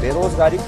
बेरोजगारी,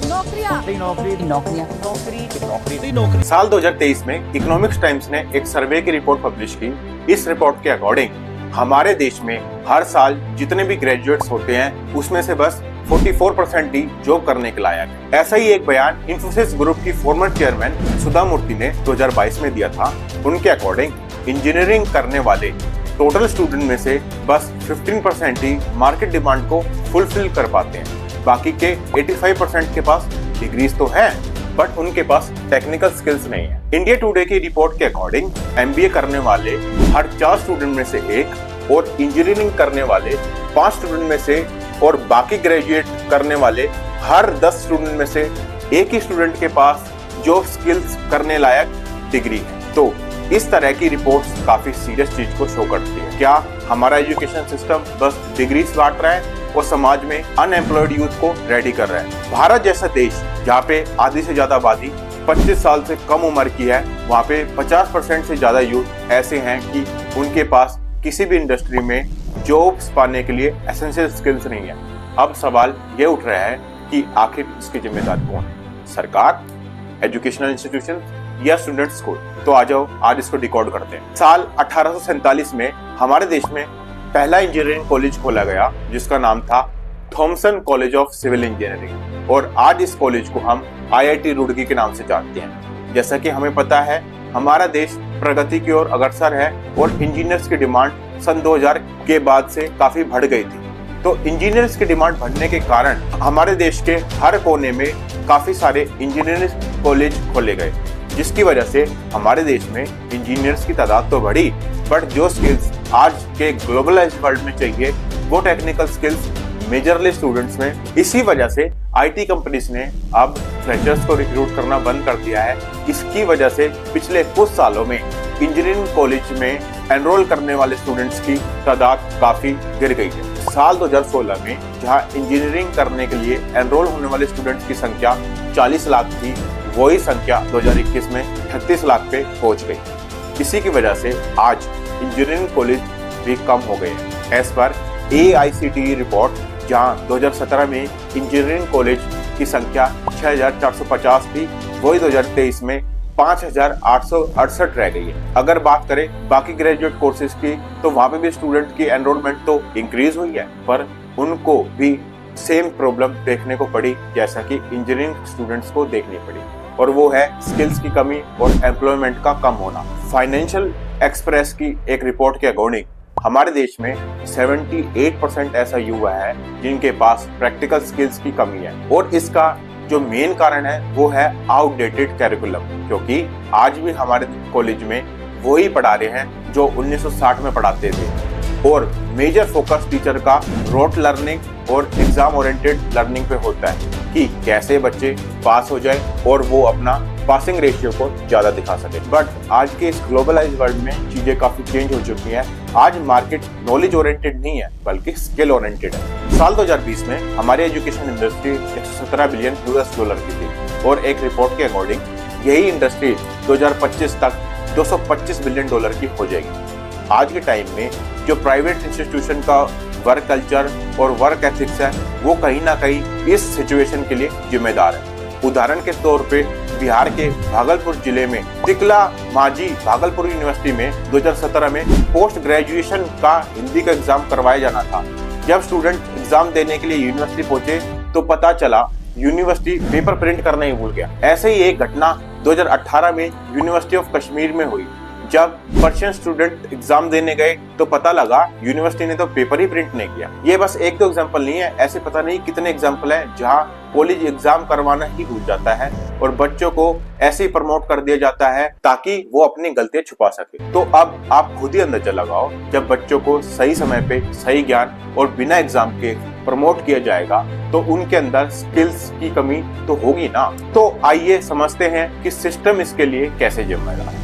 नौकरी। साल 2023 में इकोनॉमिक्स टाइम्स ने एक सर्वे की रिपोर्ट पब्लिश की। इस रिपोर्ट के अकॉर्डिंग हमारे देश में हर साल जितने भी ग्रेजुएट्स होते हैं उसमें से बस 44% ही जॉब करने के लायक है। ऐसा ही एक बयान इन्फोसिस ग्रुप की फॉर्मर चेयरमैन सुधा मूर्ति ने 2022 में दिया था। उनके अकॉर्डिंग इंजीनियरिंग करने वाले टोटल स्टूडेंट में से बस 15% ही मार्केट डिमांड को फुलफिल कर पाते हैं। बाकी के 85% के पास डिग्रीज तो है बट उनके पास टेक्निकल स्किल्स नहीं है। इंडिया टुडे की रिपोर्ट के अकॉर्डिंग एमबीए करने वाले हर 4 स्टूडेंट में से एक और इंजीनियरिंग करने वाले 5 स्टूडेंट में से और बाकी ग्रेजुएट करने वाले हर 10 स्टूडेंट में से एक ही स्टूडेंट के पास जॉब स्किल्स करने लायक डिग्री है। तो इस तरह की रिपोर्ट्स काफी सीरियस चीज को शो करती है। क्या हमारा एजुकेशन सिस्टम बस डिग्रीज बांट रहा है और समाज में अनएम्प्लॉयड यूथ को रेडी कर रहा है? भारत जैसा देश जहाँ पे आधी से ज्यादा आबादी 25 साल से कम उम्र की है, वहाँ पे 50% से ज्यादा यूथ ऐसे हैं कि उनके पास किसी भी इंडस्ट्री में जॉब्स पाने के लिए एसेंशियल स्किल्स नहीं है। अब सवाल ये उठ रहा है कि आखिर इसके जिम्मेदार कौन है? सरकार, एजुकेशनल इंस्टीट्यूशन या स्टूडेंट्स को? तो आ जाओ आज इसको डिकोड करते हैं। साल 1847 में हमारे देश में पहला इंजीनियरिंग कॉलेज खोला गया जिसका नाम था Thomson College of Civil Engineering और आज इस कॉलेज को हम आईआईटी रुड़की के नाम से जानते हैं। जैसा कि हमें पता है हमारा देश प्रगति की ओर अग्रसर है और इंजीनियर्स की डिमांड सन 2000 के बाद से काफी बढ़ गई थी। तो इंजीनियर्स की डिमांड बढ़ने के कारण हमारे देश के हर कोने में काफी सारे इंजीनियरिंग कॉलेज खोले गए, जिसकी वजह से हमारे देश में इंजीनियर्स की तादाद तो बढ़ी बट जो स्किल्स आज के ग्लोबलाइज्ड वर्ल्ड में चाहिए वो टेक्निकल स्किल्स मेजरली स्टूडेंट्स में। इसी वजह से आईटी कंपनीज ने अब फ्रेशर्स को रिक्रूट करना बंद कर दिया है। इसकी वजह से पिछले कुछ सालों में इंजीनियरिंग कॉलेज में एनरोल करने वाले स्टूडेंट्स की तादाद काफी गिर गई है। साल 2016 में जहां इंजीनियरिंग करने के लिए एनरोल होने वाले स्टूडेंट्स की संख्या 40 लाख थी, वही संख्या 2021 में 36 लाख पे पहुंच गई। इसी की वजह से आज इंजीनियरिंग कॉलेज भी कम हो गए हैं। एज पर AICTE रिपोर्ट जहां 2017 में इंजीनियरिंग कॉलेज की संख्या 6450 थी, वही 2023 में 5868 रह गई है। अगर बात करें बाकी ग्रेजुएट कोर्सेज की तो वहां पे भी स्टूडेंट की एनरोलमेंट तो इंक्रीज हुई है पर उनको भी सेम प्रॉब्लम देखने को पड़ी जैसा कि इंजीनियरिंग स्टूडेंट्स को देखनी पड़ी और वो है स्किल्स की कमी और एम्प्लॉयमेंट का कम होना। फाइनेंशियल एक्सप्रेस की एक रिपोर्ट के अकॉर्डिंग हमारे देश में 78% ऐसा युवा है जिनके पास प्रैक्टिकल स्किल्स की कमी है और इसका जो मेन कारण है वो है आउटडेटेड कैरिकुलम, क्योंकि आज भी हमारे कॉलेज में वही पढ़ा रहे हैं जो 1960 में पढ़ाते थे और मेजर फोकस टीचर का रोट लर्निंग और एग्जाम ओरिएंटेड लर्निंग पे होता है कि कैसे बच्चे पास हो जाए और वो अपना पासिंग रेशियो को ज्यादा दिखा सके। बट आज के इस ग्लोबलाइज्ड वर्ल्ड में चीजें काफी चेंज हो चुकी हैं। आज मार्केट नॉलेज ओरिएंटेड नहीं है बल्कि स्किल ओरिएंटेड है। साल 2020 में हमारी education industry 117 billion US dollar की थी और एक रिपोर्ट के अकॉर्डिंग यही इंडस्ट्री 2025 तक 225 बिलियन डॉलर की हो जाएगी। आज के टाइम में जो प्राइवेट इंस्टीट्यूशन का वर्क कल्चर और वर्क एथिक्स है वो कहीं ना कहीं इस सिचुएशन के लिए जिम्मेदार है। उदाहरण के तौर पे बिहार के भागलपुर जिले में तिकला माझी भागलपुर यूनिवर्सिटी में 2017 में पोस्ट ग्रेजुएशन का हिंदी का एग्जाम करवाया जाना था। जब स्टूडेंट एग्जाम देने के लिए यूनिवर्सिटी पहुंचे तो पता चला यूनिवर्सिटी पेपर प्रिंट करना ही भूल गया। ऐसे ही एक घटना 2018 में यूनिवर्सिटी ऑफ कश्मीर में हुई। जब पर्शियन स्टूडेंट एग्जाम देने गए तो पता लगा यूनिवर्सिटी ने तो पेपर ही प्रिंट नहीं किया। ये बस एक दो एग्जाम्पल नहीं है, ऐसे पता नहीं कितने एग्जाम्पल हैं जहां कॉलेज एग्जाम करवाना ही भूल जाता है और बच्चों को ऐसे ही प्रमोट कर दिया जाता है ताकि वो अपनी गलतियां छुपा सके। तो अब आप खुद ही अंदाजा लगाओ, जब बच्चों को सही समय पे सही ज्ञान और बिना एग्जाम के प्रमोट किया जाएगा तो उनके अंदर स्किल्स की कमी तो होगी ना। तो आइए समझते हैं कि सिस्टम इसके लिए कैसे जिम्मेदार है।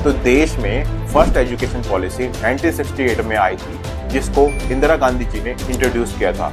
तो देश में फर्स्ट एजुकेशन पॉलिसी 1968 में आई थी जिसको इंदिरा गांधी जी ने इंट्रोड्यूस किया था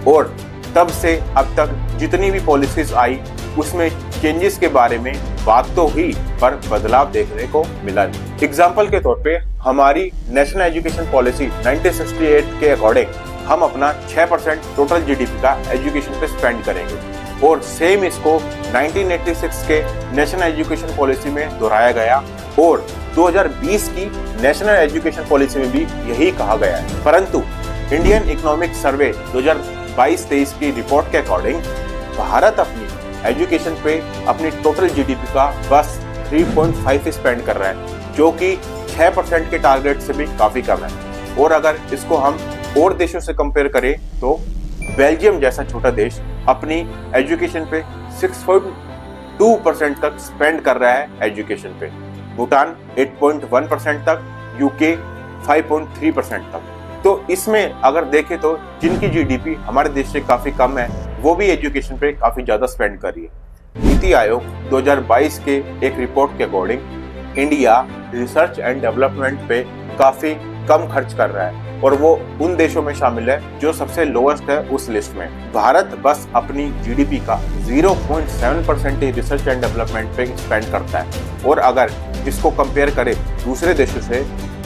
और तब से अब तक जितनी भी पॉलिसीज आई उसमें चेंजेस के बारे में बात तो हुई पर बदलाव देखने को मिला नहीं। एग्जाम्पल के तौर पे हमारी नेशनल एजुकेशन पॉलिसी 1968 के अकॉर्डिंग हम अपना 6% टोटल GDP का एजुकेशन पे स्पेंड करेंगे। और सेम इसको 1986 के नेशनल एजुकेशन पॉलिसी में दोहराया गया और 2020 की नेशनल एजुकेशन पॉलिसी में भी यही कहा गया है। परंतु इंडियन इकोनॉमिक सर्वे 2022-23 की रिपोर्ट के अकॉर्डिंग भारत अपनी एजुकेशन पे अपनी टोटल जीडीपी का बस 3.5 स्पेंड कर रहा है, जो कि 6% के टारगेट से भी काफी कम है। और अगर इसको हम और देशों से कंपेयर करें तो बेल्जियम जैसा छोटा देश अपनी एजुकेशन पे 6.2% तक स्पेंड कर रहा है एजुकेशन पे, भूटान 8.1% तक, यूके 5.3% तक। तो इसमें अगर देखें तो जिनकी जीडीपी हमारे देश से काफी कम है वो भी एजुकेशन पे काफी ज्यादा स्पेंड कर रही है। नीति आयोग 2022 के एक रिपोर्ट के according India research and development पे काफी कम खर्च कर रहा है और वो उन देशों में शामिल है जो सबसे लोएस्ट है उस लिस्ट में। भारत बस अपनी जीडीपी का 0.7% ही रिसर्च एंड डेवलपमेंट पे स्पेंड करता है और अगर इसको कंपेयर करें दूसरे देशों से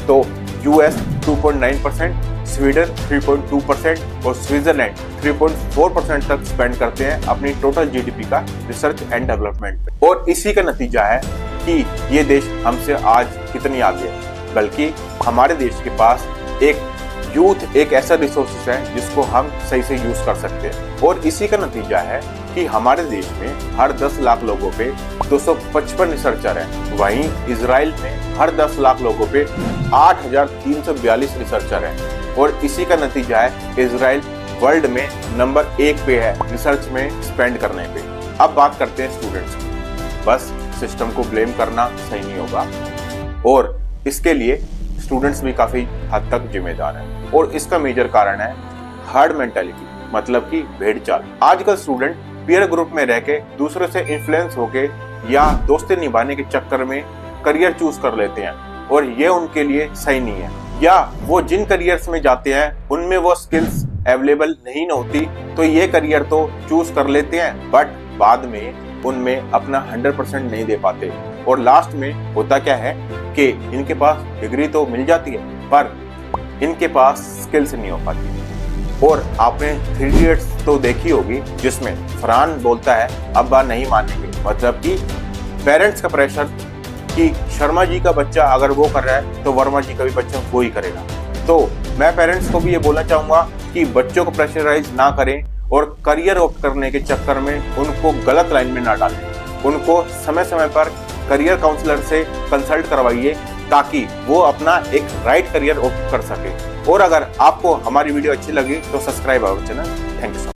तो यूएस 2.9%, स्वीडन 3.2% और स्विट्जरलैंड 3.4% तक स्पेंड करते हैं अपनी टोटल जीडीपी का रिसर्च एंड डेवलपमेंट पे। और इसी का नतीजा है कि ये देश हमसे आज कितनी आगे है, बल्कि हमारे देश के पास एक यूथ एक ऐसा रिसोर्सेस है जिसको हम सही से यूज कर सकते हैं। और इसी का नतीजा है कि हमारे देश में हर 10 लाख लोगों पे 255 रिसर्चर हैं, वहीं इजराइल में हर 10 लाख लोगों पे 8,342 रिसर्चर हैं। और इसी का नतीजा है इजराइल वर्ल्ड में नंबर 1 पे है रिसर्च में स्पेंड करने पे। अब बात करते हैं स्टूडेंट्स की। बस सिस्टम को ब्लेम करना सही नहीं होगा और इसके लिए स्टूडेंट्स भी काफी हद तक जिम्मेदार हैं और इसका मेजर कारण है हर्ड मेंटालिटी, मतलब कि भेड़ चाल। आजकल स्टूडेंट पीयर ग्रुप में रह के दूसरों से इन्फ्लुएंस होके या दोस्ती निभाने के चक्कर में करियर चूज कर लेते हैं और ये उनके लिए सही नहीं है, या वो जिन करियर्स में जाते हैं उनमें वो स्किल्स अवेलेबल नहीं होती तो ये करियर तो चूज कर लेते हैं बट बाद में उनमें अपना 100% नहीं दे पाते और लास्ट में होता क्या है कि इनके पास डिग्री तो मिल जाती है पर इनके पास स्किल्स नहीं हो पाती। और आपने 3 इडियट्स तो देखी होगी जिसमें फरहान बोलता है अब्बा नहीं मानेंगे, मतलब कि पेरेंट्स का प्रेशर कि शर्मा जी का बच्चा अगर वो कर रहा है तो वर्मा जी का भी बच्चा वो ही करेगा। तो मैं पेरेंट्स को भी ये बोलना चाहूंगा कि बच्चों को प्रेशराइज ना करें और करियर ऑप्ट करने के चक्कर में उनको गलत लाइन में ना डालें। उनको समय समय पर करियर काउंसलर से कंसल्ट करवाइए ताकि वो अपना एक राइट करियर ऑप्ट कर सके। और अगर आपको हमारी वीडियो अच्छी लगी तो subscribe our channel. Thank you.